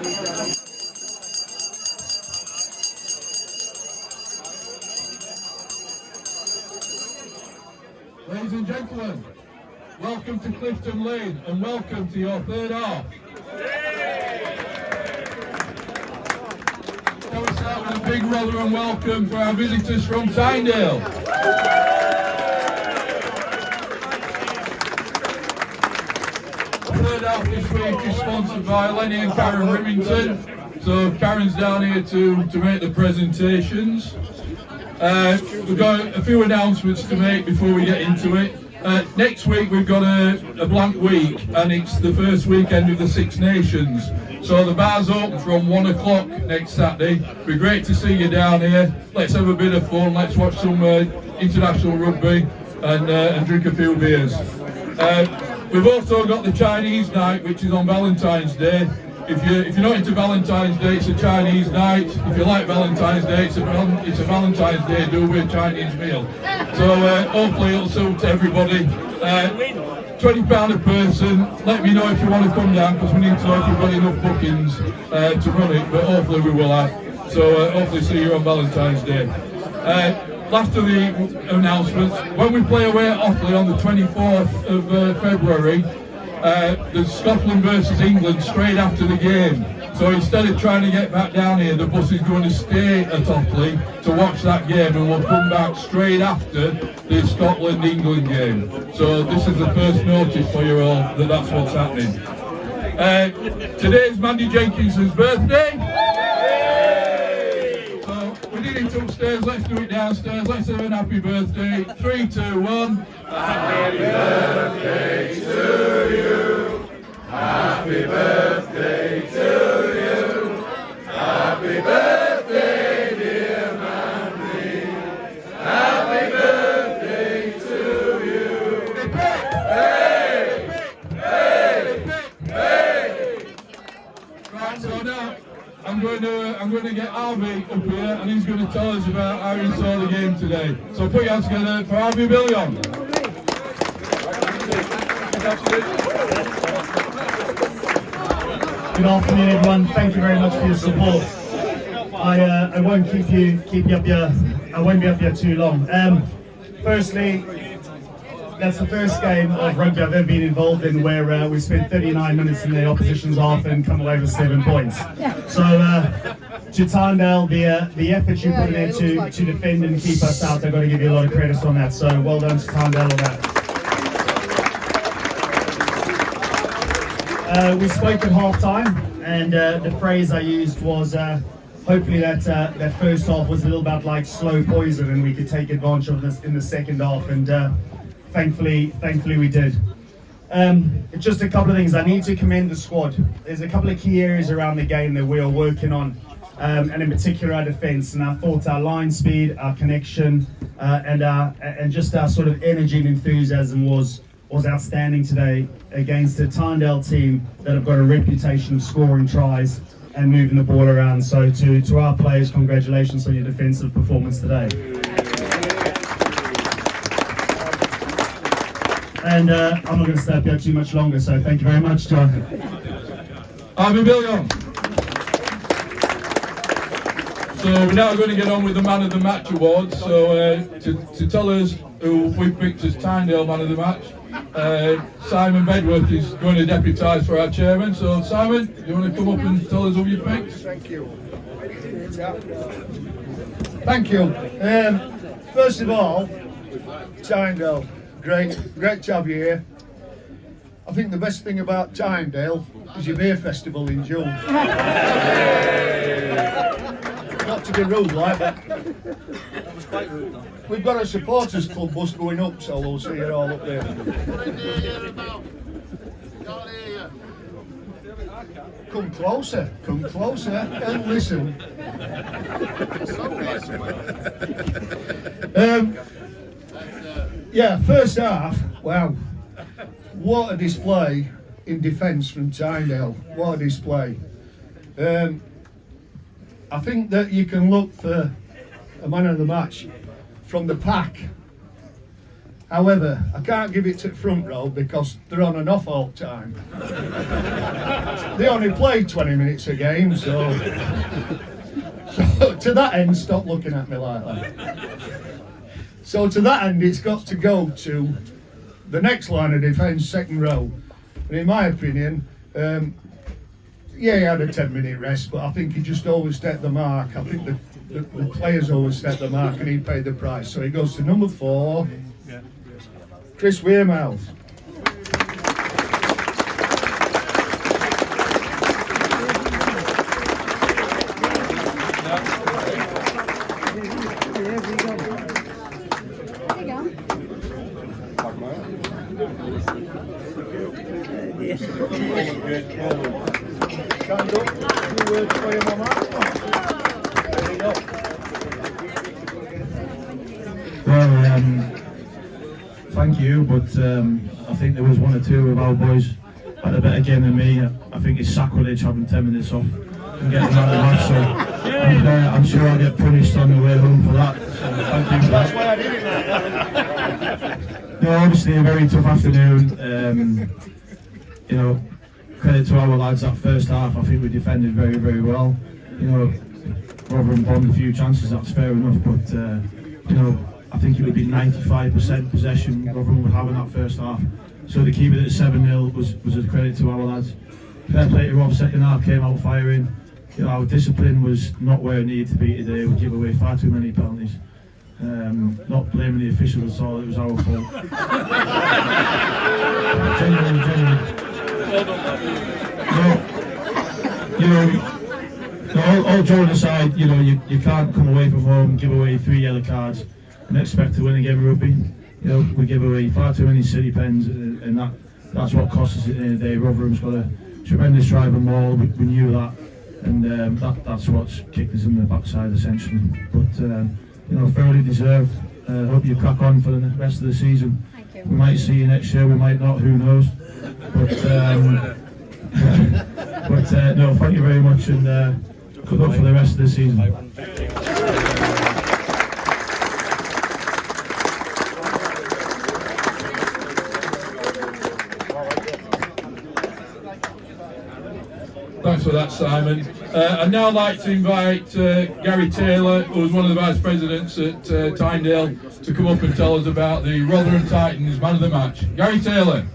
Ladies and gentlemen, welcome to Clifton Lane and welcome to your third half. Can we start with a big roller and welcome for our visitors from Tynedale. The third half this week is sponsored by Lenny and Karen Rimington. So Karen's down here to make the presentations. We've got a few announcements to make before we get into it. Next week we've got a blank week and it's the first weekend of the Six Nations. So the bar's open from 1 o'clock next Saturday. It'd be great to see you down here. Let's have a bit of fun, let's watch some international rugby and drink a few beers. We've also got the Chinese night, which is on Valentine's Day. If you're not into Valentine's Day, it's a Chinese night. If you like Valentine's Day, it's a Valentine's Day do with a Chinese meal. So hopefully it'll suit everybody. £20 a person. Let me know if you want to come down because we need to know if we've got enough bookings to run it, but hopefully we will have. So hopefully see you on Valentine's Day. Last of the announcements, when we play away at Offaly on the 24th of February, there's Scotland versus England straight after the game. So instead of trying to get back down here, the bus is going to stay at Offaly to watch that game and we'll come back straight after the Scotland-England game. So this is the first notice for you all that that's what's happening. Today's Mandy Jenkinson's birthday. So we did it upstairs, let's do it downstairs. Let's have an happy birthday. 3, 2, 1. Happy birthday to you. Happy birthday to you. Happy birthday, dear Mandy. Happy birthday to you. Hey! Hey! Hey! Right, so now I'm going to get Harvey up here and he's going to tell us about how he saw the game today. So put your hands together for Harvey Billion. Good afternoon, everyone. Thank you very much for your support. I won't keep you up here. I won't be up here too long. Firstly, that's the first game of rugby I've ever been involved in where we spent 39 minutes in the opposition's half and come away with 7 points. So to Tynedale, the effort you put in to defend and keep us out, I've got to give you a lot of credit on that. So well done to Tynedale on that. We spoke at half time and the phrase I used was hopefully that first half was a little bit like slow poison and we could take advantage of this in the second half, and thankfully we did. Just a couple of things. I need to commend the squad. There's a couple of key areas around the game that we are working on, and in particular our defence. And I thought our line speed, our connection, and just our sort of energy and enthusiasm was outstanding today against a Tynedale team that have got a reputation of scoring tries and moving the ball around. So to our players, congratulations on your defensive performance today. And I'm not going to stay up here too much longer, so thank you very much, John. Harvey Billion. So we're now going to get on with the Man of the Match awards. So to tell us who we picked as Tynedale Man of the Match, Simon Bedworth is going to deputise for our chairman. So Simon, do you want to come up and tell us who you picked? Thank you. Thank you. First of all, Tynedale, great to have you here. I think the best thing about Tynedale is your beer festival in June. Not to be rude like that. We've got a supporters club bus going up, so we'll see you all up there. Come closer and listen. Yeah, first half, wow, what a display in defence from Tynedale, what a display. I think that you can look for a man of the match from the pack, However, I can't give it to the front row because they're on and off all the time. They only play 20 minutes a game, so to that end, stop looking at me like that. So to that end, it's got to go to the next line of defence, second row. And in my opinion, yeah, he had a 10-minute rest, but I think he just always set the mark. I think the players always set the mark and he paid the price. So he goes to number 4, Chris Wearmouth. Thank you, but I think there was one or two of our boys had a better game than me. I think it's sacrilege having 10 minutes off and getting out of the match, so I'm sure I'll get punished on the way home for that. So thank you for that. That's why I did it. No, obviously a very tough afternoon. You know, credit to our lads that first half. I think we defended very, very well. You know, Rotherham bombed a few chances, that's fair enough, but you know, I think it would be 95% possession Rotherham would have in that first half. So to keep it at 7-0 was a credit to our lads. Fair play to Rob, second half came out firing. You know, our discipline was not where it needed to be today. We gave away far too many penalties. Not blaming the officials at all, it was our fault. Genuinely. All joking aside, you know, you can't come away from home and give away 3 yellow cards and expect to win a game of rugby. You know, we give away far too many silly pens, and that's what cost us at the end of the day. Rotherham's got a tremendous drive and maul, we knew that, and that's what's kicked us in the backside essentially. But you know, fairly deserved. Hope you crack on for the rest of the season. Thank you. We might see you next year, we might not, who knows. But no, thank you very much, and good luck for the rest of the season. Thanks for that, Simon. I'd now like to invite Gary Taylor, who's one of the vice presidents at Tynedale, to come up and tell us about the Rotherham Titans man of the match. Gary Taylor.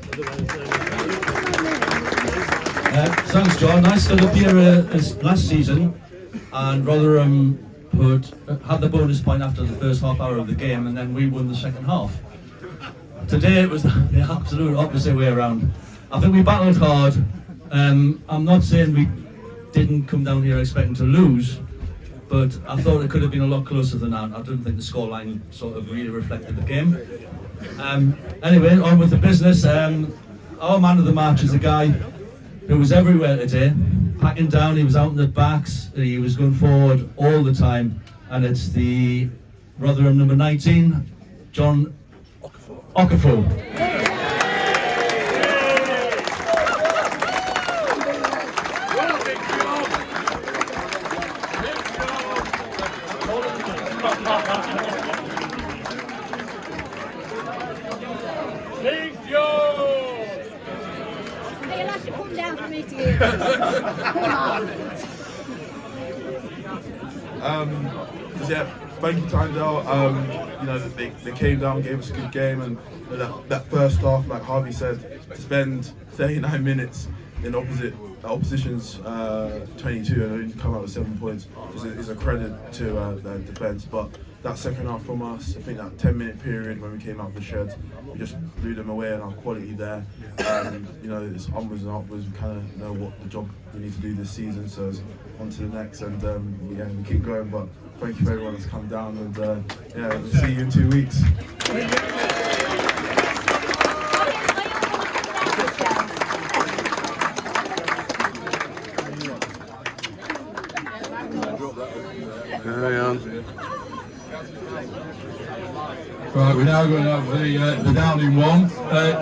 Thanks, John. I stood up here last season, and Rotherham had the bonus point after the first half hour of the game, and then we won the second half. Today it was the absolute opposite way around. I think we battled hard. I'm not saying we didn't come down here expecting to lose, but I thought it could have been a lot closer than that. I don't think the scoreline sort of really reflected the game. Anyway, on with the business. Our man of the match is a guy who was everywhere today, packing down. He was out in the backs, he was going forward all the time, and it's the Rotherham number 19, John Okafor. Yeah, thank you, Tynedale. You know, they came down, gave us a good game, and that first half, like Harvey said, to spend 39 minutes in opposition's 22 and only come out with 7 points is a credit to their defence. But that second half from us, I think that 10-minute period when we came out of the sheds, we just blew them away, and our quality there. You know, it's onwards and upwards. We kind of know what the job we need to do this season, so it's on to the next, and yeah, we keep going. But thank you for everyone that's come down, and yeah, we'll see you in 2 weeks. Right, we're now going to have the Downing one.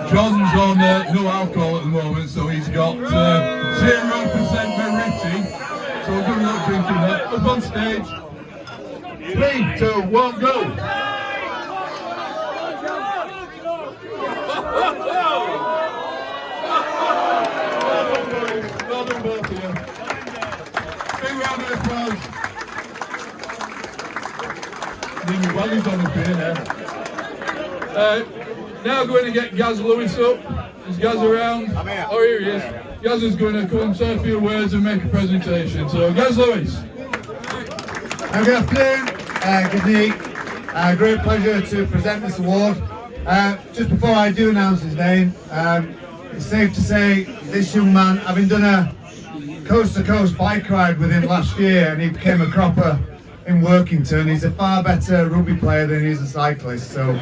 John's on no alcohol at the moment, so he's got 0% Verity. So we're going to look drinking that. Up on stage. 3, 2, 1, go! Well done, both of you. Big round of applause. Well, he's on the pin there. Now going to get Gaz Lewis up. Is Gaz around? Oh, here he is. Gaz is going to come say a few words and make a presentation. So, Gaz Lewis. Good afternoon, good evening. Great pleasure to present this award. Just before I do announce his name, it's safe to say this young man, having done a coast-to-coast bike ride with him last year, and he became a cropper in Workington. He's a far better rugby player than he's a cyclist. So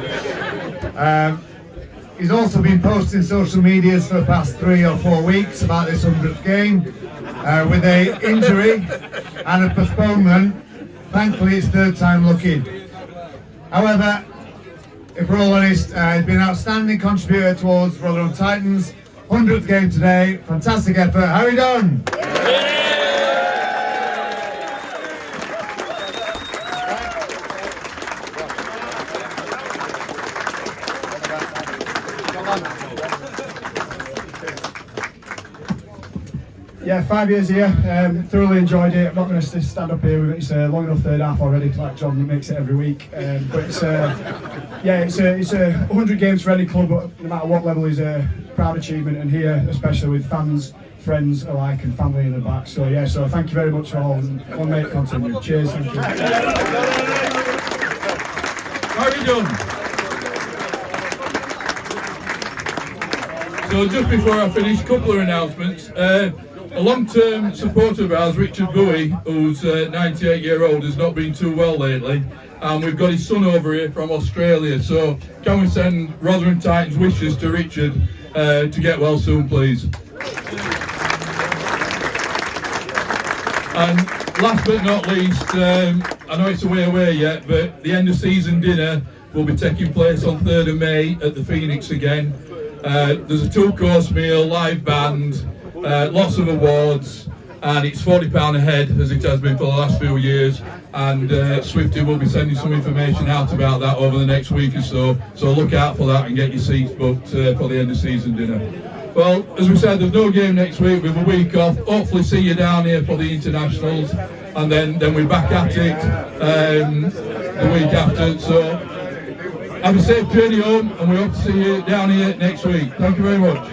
he's also been posting social medias for the past 3 or 4 weeks about this 100th game with a injury and a postponement. Thankfully, it's third time lucky. However, if we're all honest, he's been an outstanding contributor towards Rotherham Titans. 100th game today, fantastic effort. How are you done? Yeah, 5 years here, thoroughly enjoyed it. I'm not going to stand up here with it. It's a long enough third half already, like John makes it every week. But it's it's 100 games for any club, no matter what level, is a proud achievement, and here especially with fans, friends alike and family in the back. So yeah, so thank you very much all, and long may it continue. Cheers, thank you. How are you doing? So just before I finish, a couple of announcements. A long-term supporter of ours, Richard Bowie, who's 98-year-old, has not been too well lately, and we've got his son over here from Australia, so can we send Rotherham Titans wishes to Richard to get well soon, please. And last but not least, I know it's a way away yet, but the end of season dinner will be taking place on 3rd of May at the Phoenix again. There's a 2-course meal, live band, lots of awards, and it's £40 a head, as it has been for the last few years, and Swifty will be sending some information out about that over the next week or so look out for that and get your seats booked for the end of season dinner. Well, as we said, there's no game next week. We have a week off. Hopefully see you down here for the internationals, and then we're back at it the week after. So have a safe journey home, and we hope to see you down here next week. Thank you very much.